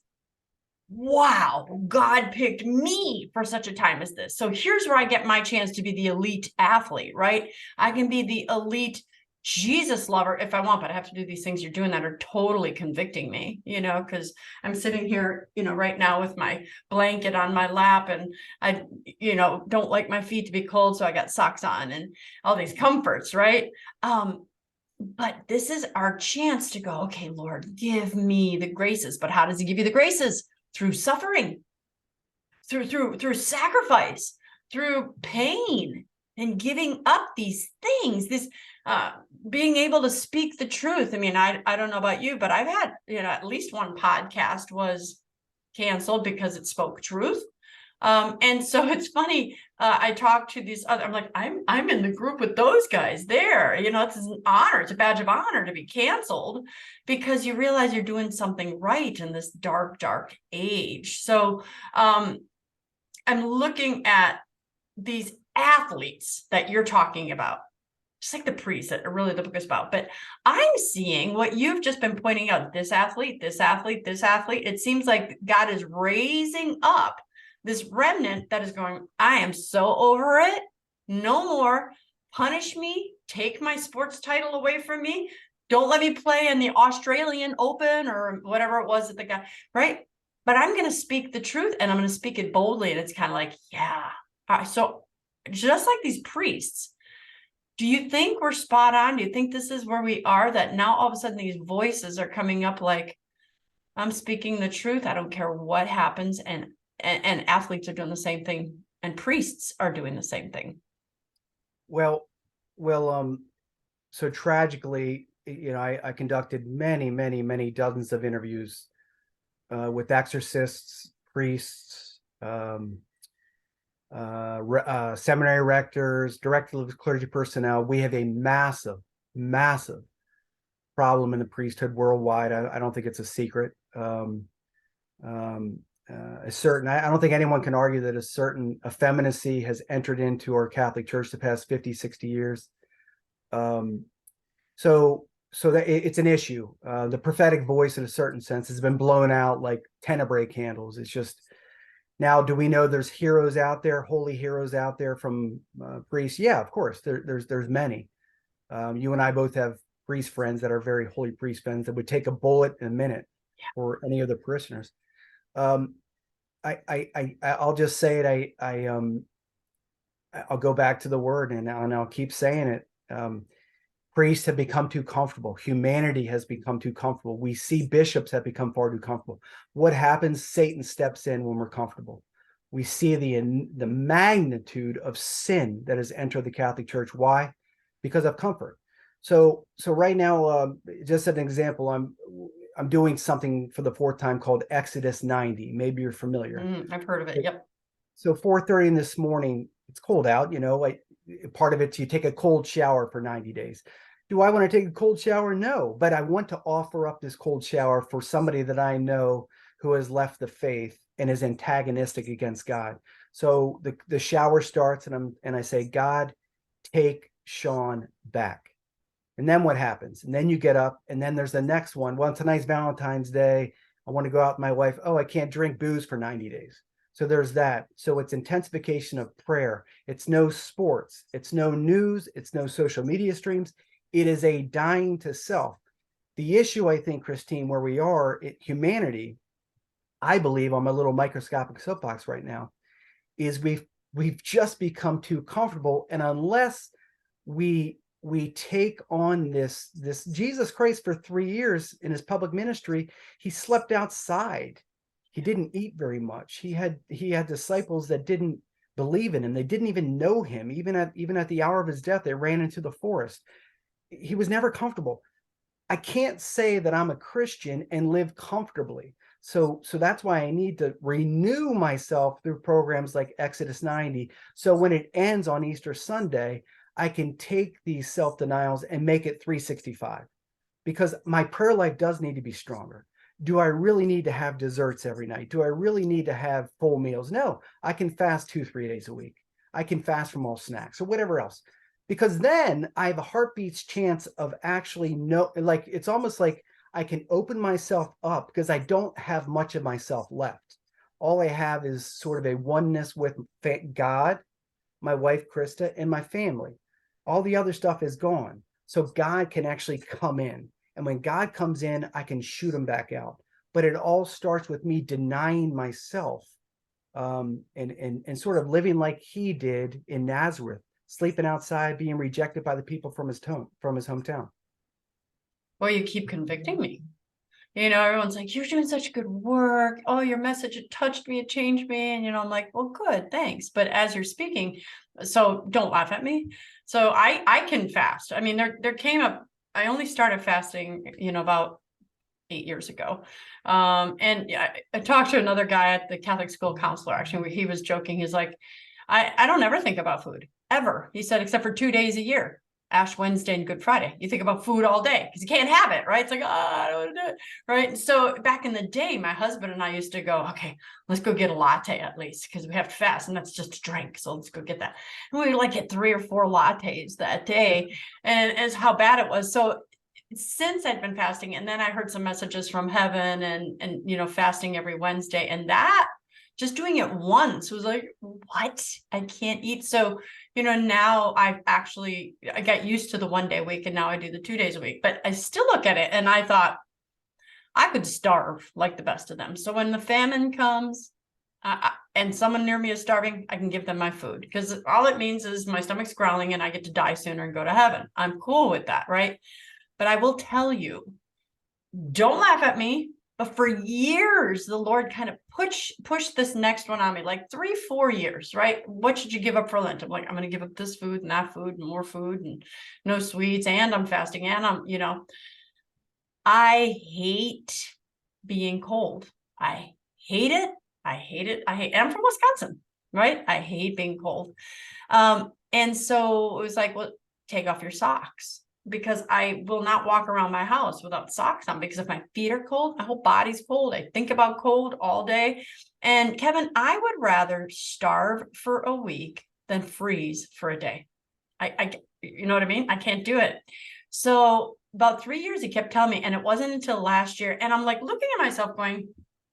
wow, God picked me for such a time as this. So here's where I get my chance to be the elite athlete, right? I can be the elite Jesus lover if I want, but I have to do these things you're doing that are totally convicting me, because I'm sitting here, right now with my blanket on my lap, and I, don't like my feet to be cold, so I got socks on and all these comforts, right? But this is our chance to go, okay, Lord, give me the graces. But how does he give you the graces? Through suffering, through sacrifice, through pain, and giving up these things, this being able to speak the truth. I mean, I don't know about you, but I've had, at least one podcast was canceled because it spoke truth. And so it's funny. I talked to these other. I'm like, I'm in the group with those guys there. It's an honor. It's a badge of honor to be canceled, because you realize you're doing something right in this dark, dark age. So I'm looking at these athletes that you're talking about, just like the priests that are really the book is about. But I'm seeing what you've just been pointing out: this athlete, this athlete, this athlete. It seems like God is raising up this remnant that is going, I am so over it. No more. Punish me. Take my sports title away from me. Don't let me play in the Australian Open or whatever it was that the guy, right? But I'm going to speak the truth, and I'm going to speak it boldly. And it's kind of like, yeah. So just like these priests, do you think we're spot on? Do you think this is where we are, that now all of a sudden these voices are coming up like, I'm speaking the truth, I don't care what happens, and athletes are doing the same thing, and priests are doing the same thing? Well, so tragically, I conducted many, many, many dozens of interviews with exorcists, priests, seminary rectors, directors of clergy personnel. We have a massive, massive problem in the priesthood worldwide. I don't think it's a secret. I don't think anyone can argue that a certain effeminacy has entered into our Catholic Church the past 50, 60 years. So that it's an issue. The prophetic voice, in a certain sense, has been blown out like tenebrae candles. It's just, now, do we know there's heroes out there, holy heroes out there from priests? Yeah, of course. There's many. You and I both have priest friends that are very holy priest friends that would take a bullet in a minute for any of the parishioners. I'll just say it. I'll go back to the word, and I'll keep saying it. Priests have become too comfortable. Humanity has become too comfortable. We see bishops have become far too comfortable. What happens? Satan steps in when we're comfortable. We see the magnitude of sin that has entered the Catholic Church. Why? Because of comfort. So right now, just as an example, I'm doing something for the fourth time called Exodus 90. Maybe you're familiar. I've heard of it. Yep. So 4:30 in this morning, it's cold out, part of it, you take a cold shower for 90 days. Do I want to take a cold shower? No, but I want to offer up this cold shower for somebody that I know who has left the faith and is antagonistic against God. So the shower starts, and I say, God, take Sean back. And then what happens? And then you get up, and then there's the next one. Well, tonight's Valentine's Day. I want to go out with my wife. Oh, I can't drink booze for 90 days. So there's that. So it's intensification of prayer. It's no sports. It's no news. It's no social media streams. It is a dying to self. The issue, I think, Christine, where we are, humanity, I believe, on my little microscopic soapbox right now, is we've just become too comfortable. And unless we take on this Jesus Christ, for 3 years in his public ministry, he slept outside. He didn't eat very much. He had disciples that didn't believe in him. They didn't even know him. Even at the hour of his death, they ran into the forest. He was never comfortable. I can't say that I'm a Christian and live comfortably. So that's why I need to renew myself through programs like Exodus 90. So when it ends on Easter Sunday, I can take these self-denials and make it 365, because my prayer life does need to be stronger. Do I really need to have desserts every night? Do I really need to have full meals? No, I can fast 2-3 days a week. I can fast from all snacks or whatever else, because then I have a heartbeat's chance of actually it's almost like I can open myself up, because I don't have much of myself left. All I have is sort of a oneness with God, my wife, Krista, and my family. All the other stuff is gone. So God can actually come in. And when God comes in, I can shoot him back out. But it all starts with me denying myself, and sort of living like he did in Nazareth, sleeping outside, being rejected by the people from his hometown. well, you keep convicting me. You know, everyone's like, you're doing such good work. Oh, your message, it touched me, it changed me. And, you know, I'm like, well, good, thanks. But as you're speaking, so don't laugh at me. So I can fast. I mean, there came up, I only started fasting, you know, about 8 years ago. And I talked to another guy at the Catholic school counselor, actually, where he was joking. He's like, I don't ever think about food, ever. He said, except for 2 days a year. Ash Wednesday and Good Friday. You think about food all day because you can't have it, right? It's like, oh, I don't want to do it, right? And so back in the day, my husband and I used to go, okay, let's go get a latte at least because we have to fast and that's just a drink. So let's go get that. And we would like get 3 or 4 lattes that day, and as how bad it was. So since I'd been fasting, and then I heard some messages from heaven and you know, fasting every Wednesday, and that just doing it once was like, what? I can't eat. So, you know, now I got used to the 1 day a week, and now I do the 2 days a week, but I still look at it and I thought I could starve like the best of them. So when the famine comes and someone near me is starving, I can give them my food, because all it means is my stomach's growling and I get to die sooner and go to heaven. I'm cool with that, right? But I will tell you, don't laugh at me, but for years, the Lord kind of pushed this next one on me, like 3, 4 years, right? What should you give up for Lent? I'm like, I'm going to give up this food and that food and more food and no sweets. And I'm fasting and I'm, you know, I hate being cold. I hate it. I hate it. I'm from Wisconsin, right? I hate being cold. And so it was like, well, take off your socks, because I will not walk around my house without socks on, because if my feet are cold, my whole body's cold. I think about cold all day. And Kevin, I would rather starve for a week than freeze for a day. You know what I mean? I can't do it. So about 3 years, he kept telling me, and it wasn't until last year. And I'm like looking at myself going,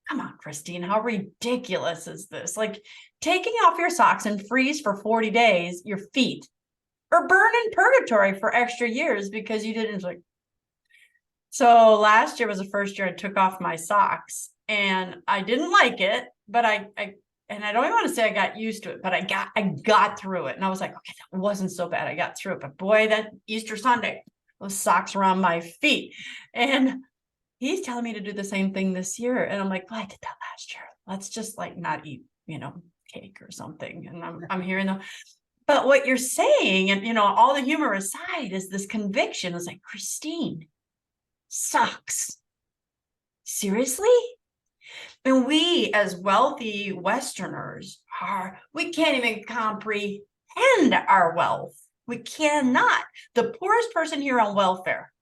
come on, Christine, how ridiculous is this? Like taking off your socks and freeze for 40 days, your feet, or burn in purgatory for extra years because you didn't. Like, so last year was the first year I took off my socks, and I didn't like it, but I and I don't even want to say I got used to it, but I got through it. And I was like, okay, that wasn't so bad. I got through it. But boy, that Easter Sunday, those socks around my feet. And he's telling me to do the same thing this year. And I'm like, well, I did that last year. Let's just like not eat, you know, cake or something. And I'm hearing the, but what you're saying, and you know, all the humor aside, is this conviction. It's like, Christine, socks. Seriously? And we, as wealthy Westerners, we can't even comprehend our wealth. We cannot. The poorest person here on welfare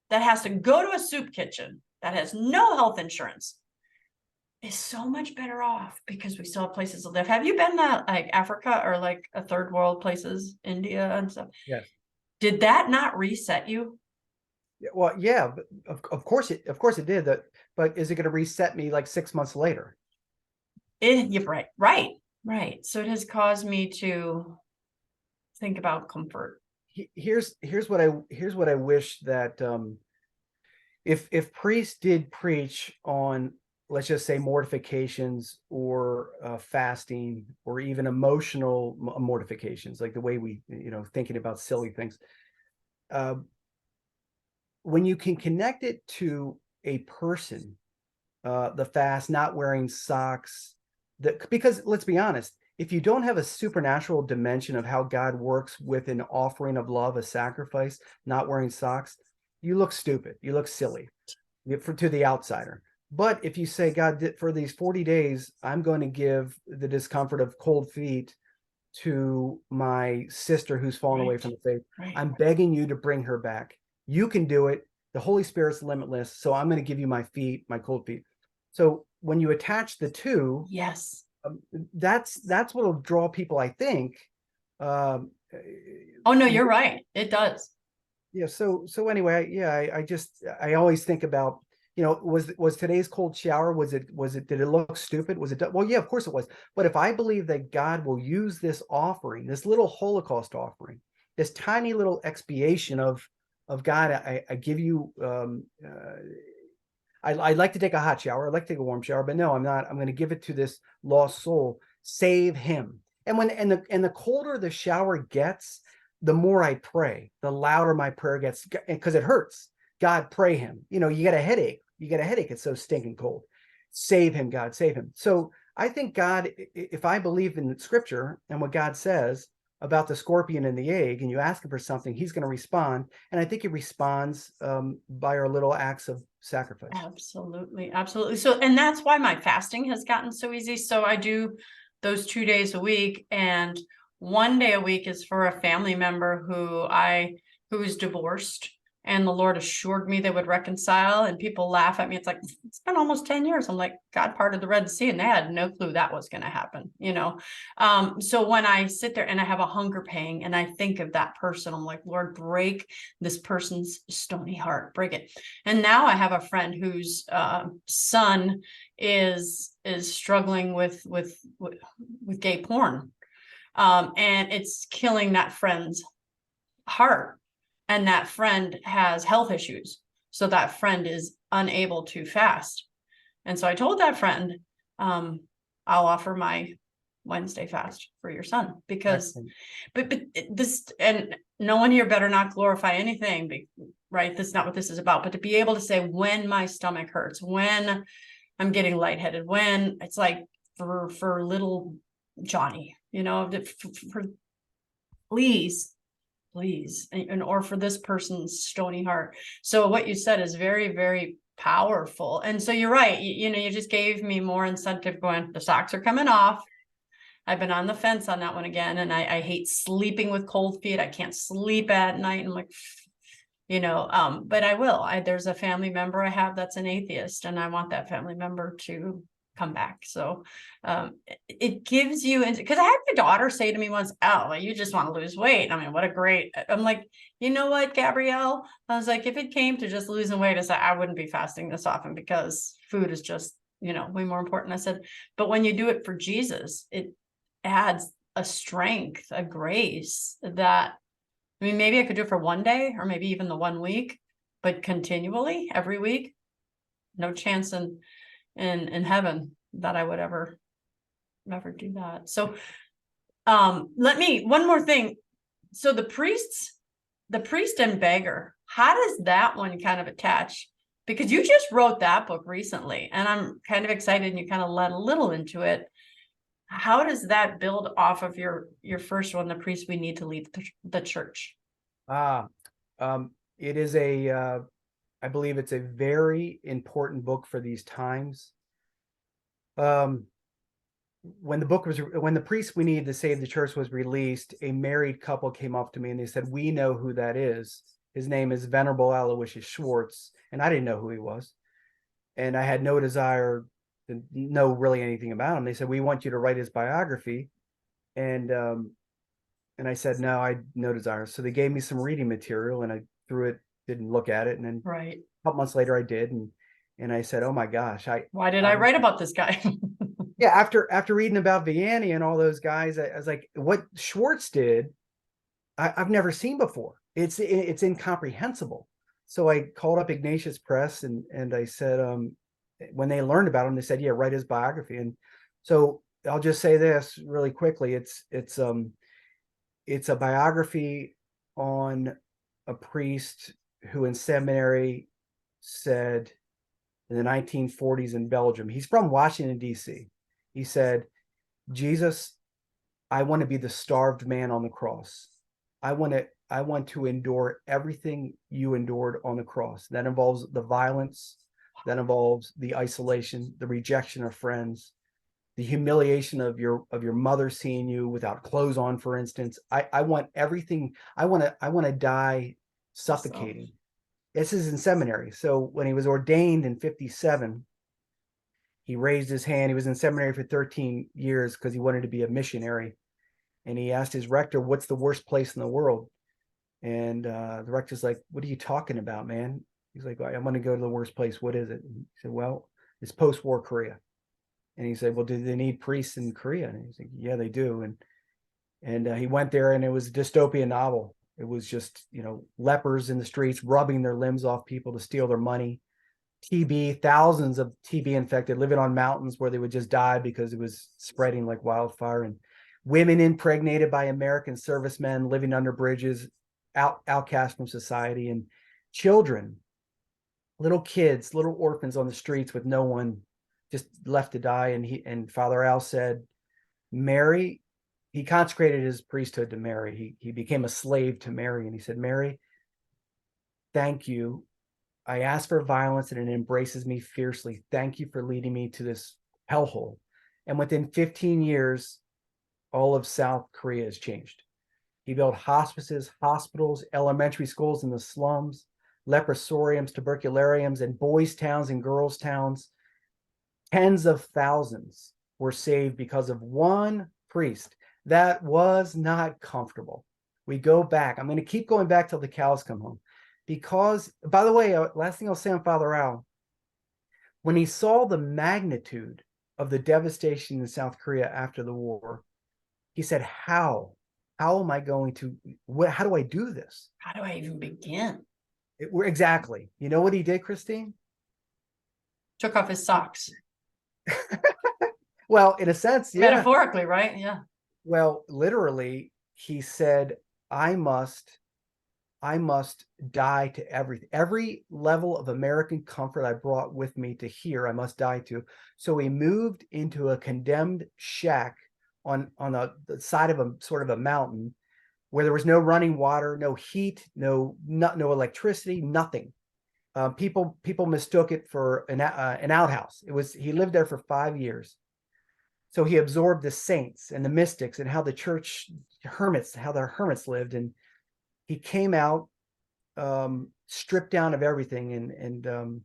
that has to go to a soup kitchen, that has no health insurance, is so much better off because we still have places to live. Have you been to like Africa or like a third world places, India and stuff? Yes. Did that not reset you? Well, yeah, of course it did that. But is it going to reset me like 6 months later? You're right. So it has caused me to think about comfort. Here's what I wish that if priests did preach on, let's just say, mortifications or fasting or even emotional mortifications, like the way we, you know, thinking about silly things. When you can connect it to a person, the fast, not wearing socks, because let's be honest, if you don't have a supernatural dimension of how God works with an offering of love, a sacrifice, not wearing socks, you look stupid, you look silly to the outsider. But if you say, God, for these 40 days, I'm going to give the discomfort of cold feet to my sister who's fallen away from the faith. I'm begging you to bring her back. You can do it. The Holy Spirit's limitless. So I'm going to give you my feet, my cold feet. So when you attach the two, yes, that's what will draw people, I think. Oh no, you're right. It does. Yeah. So anyway, yeah, I always think about, you know, was today's cold shower, did it look stupid? Was it, well, yeah, of course it was. But if I believe that God will use this offering, this little Holocaust offering, this tiny little expiation of God, I give you, I'd like to take a hot shower. I'd like to take a warm shower, but no, I'm not. I'm going to give it to this lost soul. Save him. And the colder the shower gets, the more I pray, the louder my prayer gets, because it hurts. God, pray him. You know, you get a headache. You get a headache. It's so stinking cold. Save him, God, save him. So I think God, if I believe in scripture and what God says about the scorpion and the egg, and you ask him for something, he's going to respond. And I think he responds by our little acts of sacrifice. Absolutely. Absolutely. So, and that's why my fasting has gotten so easy. So I do those 2 days a week, and 1 day a week is for a family member who's divorced, and the Lord assured me they would reconcile. And people laugh at me. It's like, it's been almost 10 years. I'm like, God parted the Red Sea, and they had no clue that was going to happen, you know? So when I sit there and I have a hunger pang and I think of that person, I'm like, Lord, break this person's stony heart, break it. And now I have a friend whose son is struggling with gay porn, and it's killing that friend's heart. And that friend has health issues, so that friend is unable to fast. And so I told that friend, I'll offer my Wednesday fast for your son, because, but this, and no one here better not glorify anything, right? That's not what this is about. But to be able to say, when my stomach hurts, when I'm getting lightheaded, when it's like for little Johnny, you know, for please, and or for this person's stony heart. So what you said is very, very powerful. And so you're right. You know, you just gave me more incentive going, the socks are coming off. I've been on the fence on that one again. And I hate sleeping with cold feet. I can't sleep at night. I'm like, you know, but I will. There's a family member I have that's an atheist, and I want that family member to come back. So it gives you, because I had my daughter say to me once, oh, well, you just want to lose weight. I mean, what a great, I'm like, you know what, Gabrielle? I was like, if it came to just losing weight, I wouldn't be fasting this often, because food is just, you know, way more important. I said, but when you do it for Jesus, it adds a strength, a grace that, I mean, maybe I could do it for 1 day, or maybe even the 1 week, but continually every week, no chance in heaven that I would ever do that. So one more thing. So the priest and beggar, how does that one kind of attach? Because you just wrote that book recently, and I'm kind of excited, and you kind of led a little into it. How does that build off of your first one, The Priest We Need to Lead the Church? It is I believe it's a very important book for these times. When The Priest We Need to Save the Church was released, a married couple came up to me and they said, we know who that is. His name is Venerable Aloysius Schwartz. And I didn't know who he was. And I had no desire to know really anything about him. They said, we want you to write his biography. And I said, no, I had no desire. So they gave me some reading material, and I threw it, didn't look at it. And then Right. a couple months later I did. And I said, oh my gosh, why did I write about this guy? Yeah, after reading about Vianney and all those guys, I was like, what Schwartz did, I've never seen before. It's incomprehensible. So I called up Ignatius Press, and I said, when they learned about him, they said, yeah, write his biography. And so I'll just say this really quickly. It's a biography on a priest who in seminary said in the 1940s in Belgium, he's from Washington, D.C. He said, Jesus, I want to be the starved man on the cross. I want to endure everything you endured on the cross. That involves the violence, that involves the isolation, the rejection of friends, the humiliation of your mother seeing you without clothes on, for instance. I want everything. I want to die suffocating. This is in seminary. So when he was ordained in 1957, he raised his hand. He was in seminary for 13 years because he wanted to be a missionary. And he asked his rector, what's the worst place in the world? And the rector's like, what are you talking about, man? He's like, I want to go to the worst place. What is it? And he said, well, it's post-war Korea. And he said, well, do they need priests in Korea? And he's like, yeah, they do. And he went there, and it was a dystopian novel. It was just, lepers in the streets, rubbing their limbs off people to steal their money. TB, thousands of TB infected, living on mountains where they would just die because it was spreading like wildfire. And women impregnated by American servicemen living under bridges, outcast from society, and children little kids, little orphans on the streets with no one, just left to die. And Father Al said, Mary, he consecrated his priesthood to Mary. He became a slave to Mary. And he said, Mary, thank you. I ask for violence and it embraces me fiercely. Thank you for leading me to this hellhole. And within 15 years, all of South Korea has changed. He built hospices, hospitals, elementary schools in the slums, leprosariums, tuberculariums, and boys' towns and girls' towns. Tens of thousands were saved because of one priest. That was not comfortable. We go back. I'm going to keep going back till the cows come home. Because, by the way, last thing I'll say on Father Al, when he saw the magnitude of the devastation in South Korea after the war, he said, how am I going to, how do I do this? How do I even begin? Exactly. You know what he did, Christine? Took off his socks. Well, in a sense, yeah. Metaphorically, right? Yeah. Well, literally, he said, I must die to everything. Every level of American comfort I brought with me to here, I must die to. So he moved into a condemned shack on the side of a sort of a mountain where there was no running water, no heat, no electricity, nothing. People mistook it for an outhouse. He lived there for 5 years. So he absorbed the saints and the mystics and how the church hermits, how the hermits lived. And he came out stripped down of everything and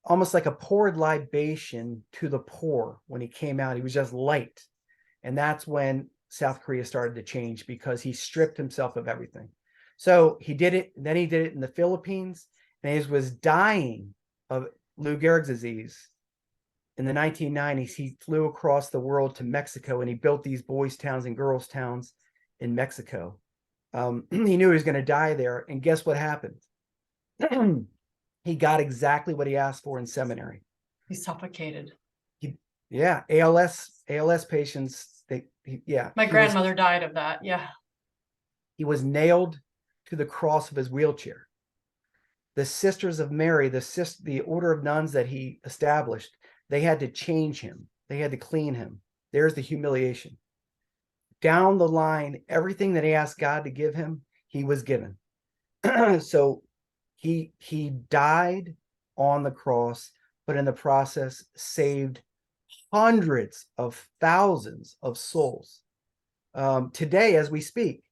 almost like a poured libation to the poor. When he came out, he was just light. And that's when South Korea started to change, because he stripped himself of everything. So he did it. Then he did it in the Philippines, and he was dying of Lou Gehrig's disease. In the 1990s, he flew across the world to Mexico, and he built these boys' towns and girls' towns in Mexico. He knew he was going to die there. And guess what happened? He got exactly what he asked for in seminary. He suffocated. Yeah. ALS patients. My grandmother died of that. Yeah. He was nailed to the cross of his wheelchair. The Sisters of Mary, the order of nuns that he established, they had to change him. They had to clean him. There's the humiliation. Down the line, everything that he asked God to give him, he was given. So he died on the cross, but in the process saved hundreds of thousands of souls. Today, as we speak,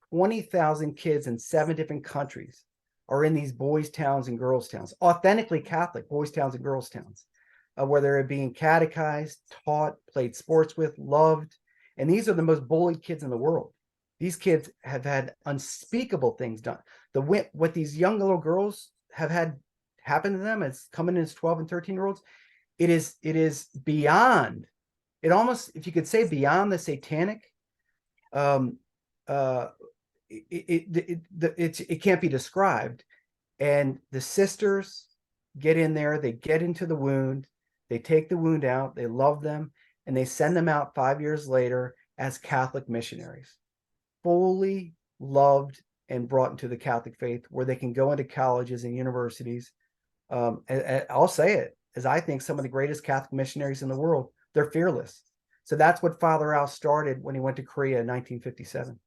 20,000 kids in 7 different countries are in these boys' towns and girls' towns, authentically Catholic boys' towns and girls' towns, where they're being catechized, taught, played sports with, loved. And these are the most bullied kids in the world. These kids have had unspeakable things done. What these young little girls have had happen to them, as coming in as 12 and 13-year-olds, it is beyond, it almost, if you could say, beyond the satanic. It can't be described. And the sisters get in there, they get into the wound, they take the wound out, they love them, and they send them out 5 years later as Catholic missionaries, fully loved and brought into the Catholic faith, where they can go into colleges and universities. I'll say it, as I think some of the greatest Catholic missionaries in the world, they're fearless. So that's what Father Al started when he went to Korea in 1957.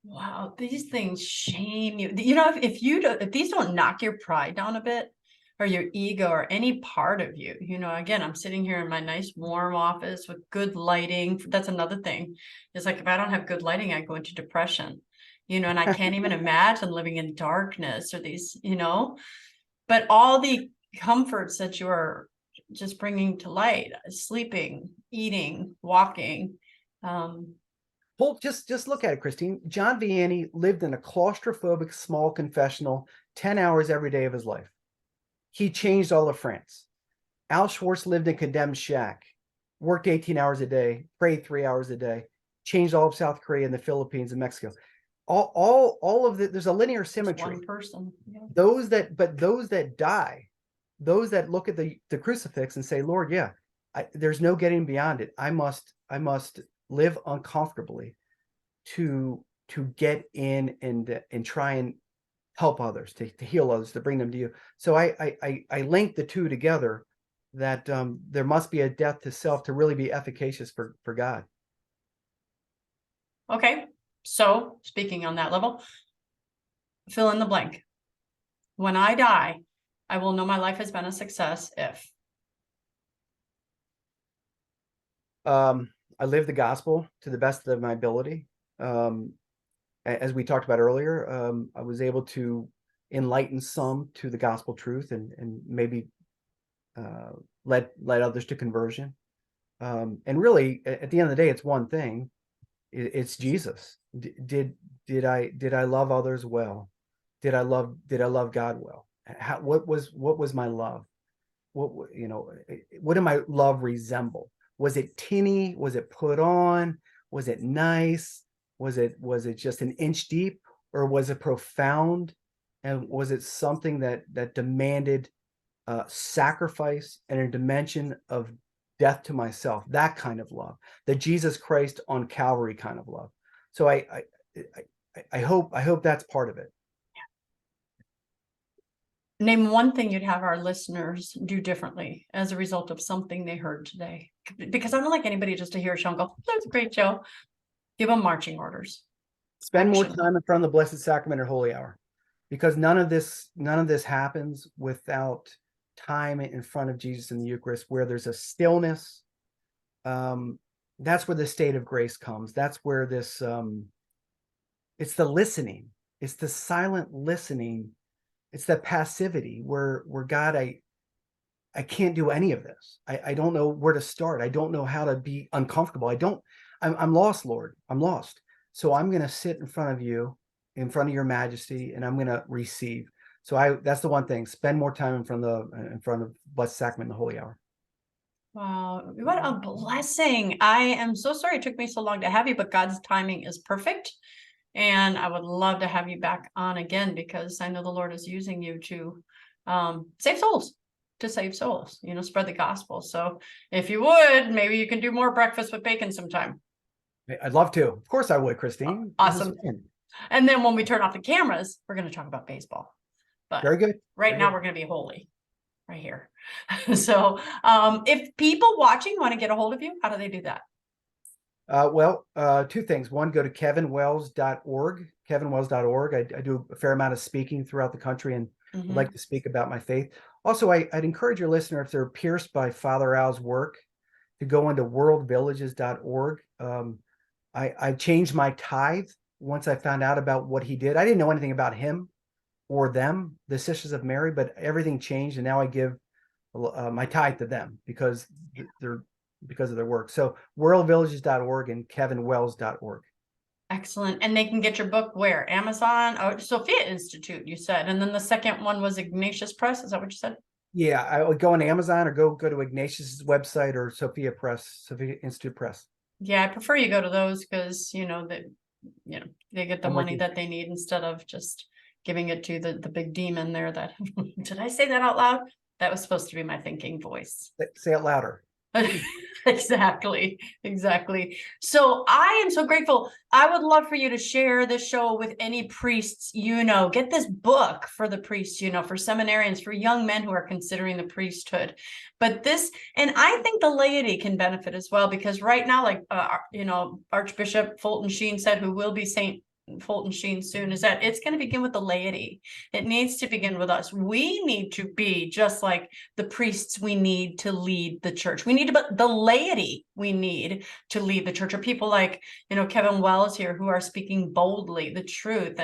Wow, these things shame you. You know, if these don't knock your pride down a bit, or your ego, or any part of you, you know, again, I'm sitting here in my nice warm office with good lighting. That's another thing. It's like, if I don't have good lighting, I go into depression, you know, and I can't even imagine living in darkness, or these, you know, but all the comforts that you are just bringing to light, sleeping, eating, walking. Well, just look at it, Christine. John Vianney lived in a claustrophobic small confessional 10 hours every day of his life. He changed all of France. Al Schwartz lived in a condemned shack, worked 18 hours a day, prayed 3 hours a day, changed all of South Korea and the Philippines and Mexico. All of there's a linear symmetry. One person. Yeah. Those that die, those that look at the crucifix and say, Lord, yeah, there's no getting beyond it. I must live uncomfortably to get in and try and help others, to heal others, to bring them to you. So I link the two together, that there must be a death to self to really be efficacious for God. Okay. So speaking on that level, fill in the blank. When I die, I will know my life has been a success if. I live the gospel to the best of my ability. As we talked about earlier, I was able to enlighten some to the gospel truth, and maybe led others to conversion. And really, at the end of the day, it's one thing: it's Jesus. Did I love others well? Did I love God well? What was my love? What what did my love resemble? Was it tinny? Was it put on? Was it nice? Was it just an inch deep, or was it profound? And was it something that demanded sacrifice and a dimension of death to myself? That kind of love, the Jesus Christ on Calvary kind of love. So I hope that's part of it. Name one thing you'd have our listeners do differently as a result of something they heard today. Because I don't like anybody just to hear a show and go, that's a great show. Give them marching orders. Spend more Action. time in front of the Blessed Sacrament or Holy Hour, because none of this happens without time in front of Jesus in the Eucharist, where there's a stillness. That's where the state of grace comes. That's where this it's the listening, it's the silent listening, it's the passivity where God, I can't do any of this. I don't know where to start. I don't know how to be uncomfortable. I'm lost, Lord. I'm lost. So I'm going to sit in front of you, in front of your majesty, and I'm going to receive. So that's the one thing: spend more time in front of Blessed Sacrament and the Holy Hour. Wow, what a blessing. I am so sorry it took me so long to have you, but God's timing is perfect. And I would love to have you back on again, because I know the Lord is using you to save souls, spread the gospel. So if you would, maybe you can do more breakfast with bacon sometime. I'd love to. Of course I would, Christine. Awesome. And then when we turn off the cameras, we're going to talk about baseball. But very good. Right now, we're going to be holy right here. So if people watching want to get a hold of you, how do they do that? Two things. One, go to kevinwells.org, kevinwells.org. I do a fair amount of speaking throughout the country, and I'd like to speak about my faith. Also, I'd encourage your listener, if they're pierced by Father Al's work, to go into worldvillages.org. I changed my tithe once I found out about what he did. I didn't know anything about him or them, the Sisters of Mary, but everything changed, and now I give my tithe to them because of their work. So worldvillages.org and kevinwells.org. Excellent. And they can get your book where? Amazon? Oh, Sophia Institute, you said. And then the second one was Ignatius Press. Is that what you said? Yeah, I would go on Amazon, or go to Ignatius's website, or Sophia Institute Press. Yeah, I prefer you go to those because they get the money you. that they need instead of just giving it to the big demon there. That did I say that out loud? That was supposed to be my thinking voice. Say it louder. Exactly. So I am so grateful. I would love for you to share this show with any priests, get this book for the priests, for seminarians, for young men who are considering the priesthood. But and I think the laity can benefit as well, because right now, like, Archbishop Fulton Sheen said, who will be Saint Fulton Sheen soon, is that it's going to begin with the laity. It needs to begin with us. We need to be just like the priests we need to lead the church. We need the laity we need to lead the church, or people like, Kevin Wells here, who are speaking boldly the truth.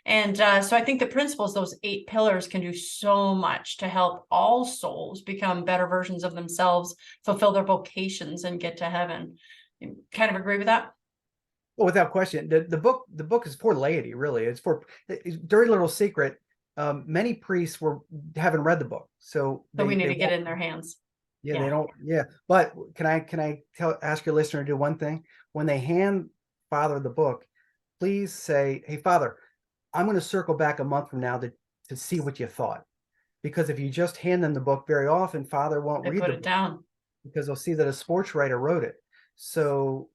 And so I think the principles, those 8 pillars, can do so much to help all souls become better versions of themselves, fulfill their vocations, and get to heaven. You kind of agree with that? Well, without question, the book is for laity. Really, it's for dirty little secret. Many priests haven't read the book, so we need to get in their hands. Yeah, they don't. Yeah, but can I ask your listener to do one thing? When they hand Father the book, please say, "Hey, Father, I'm going to circle back a month from now to see what you thought." Because if you just hand them the book, very often Father won't read it down, because they'll see that a sports writer wrote it. So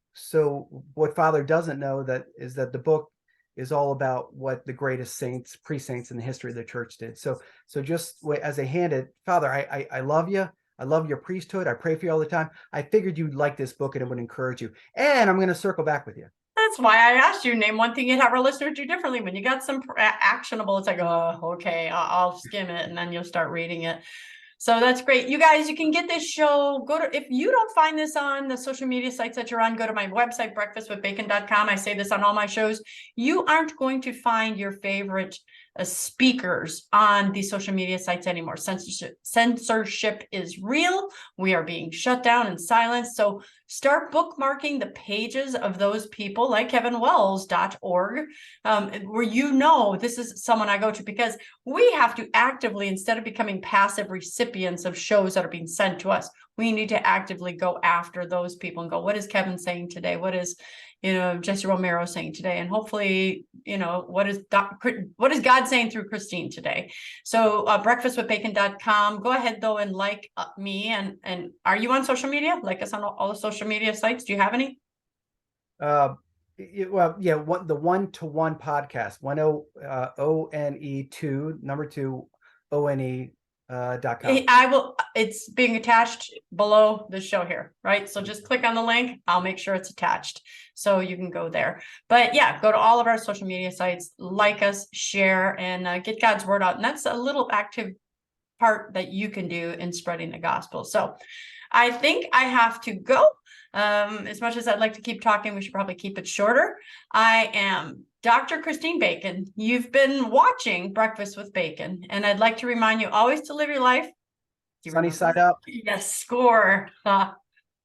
what Father doesn't know is that the book is all about what the greatest saints, pre-saints in the history of the church did. So just as a handed, Father, I love you. I love your priesthood. I pray for you all the time. I figured you'd like this book and it would encourage you. And I'm going to circle back with you. That's why I asked you, name one thing you'd have our listeners do differently. When you got some actionable, it's like, oh, okay, I'll skim it and then you'll start reading it. So that's great. You guys, you can get this show. If you don't find this on the social media sites that you're on, go to my website, breakfastwithbacon.com. I say this on all my shows. You aren't going to find your favorite speakers on these social media sites anymore. Censorship is real. We are being shut down and silenced. So start bookmarking the pages of those people like kevinwells.org, where this is someone I go to, because we have to actively, instead of becoming passive recipients of shows that are being sent to us, we need to actively go after those people and go, what is Kevin saying today? What is Jesse Romero saying today? And hopefully, what is God saying through Christine today? So breakfastwithbacon.com. Go ahead though and like me. And are you on social media? Like us on all the social media sites? Do you have any? The 1-to-1 podcast, ONE2 ONE.com. I will. It's being attached below the show here, right? So just click on the link. I'll make sure it's attached so you can go there. But yeah, go to all of our social media sites, like us, share, and get God's word out. And that's a little active part that you can do in spreading the gospel. So I think I have to go. As much as I'd like to keep talking, we should probably keep it shorter. I am Dr. Christine Bacon. You've been watching Breakfast with Bacon, and I'd like to remind you always to live your life Sunny side up. Yes, score.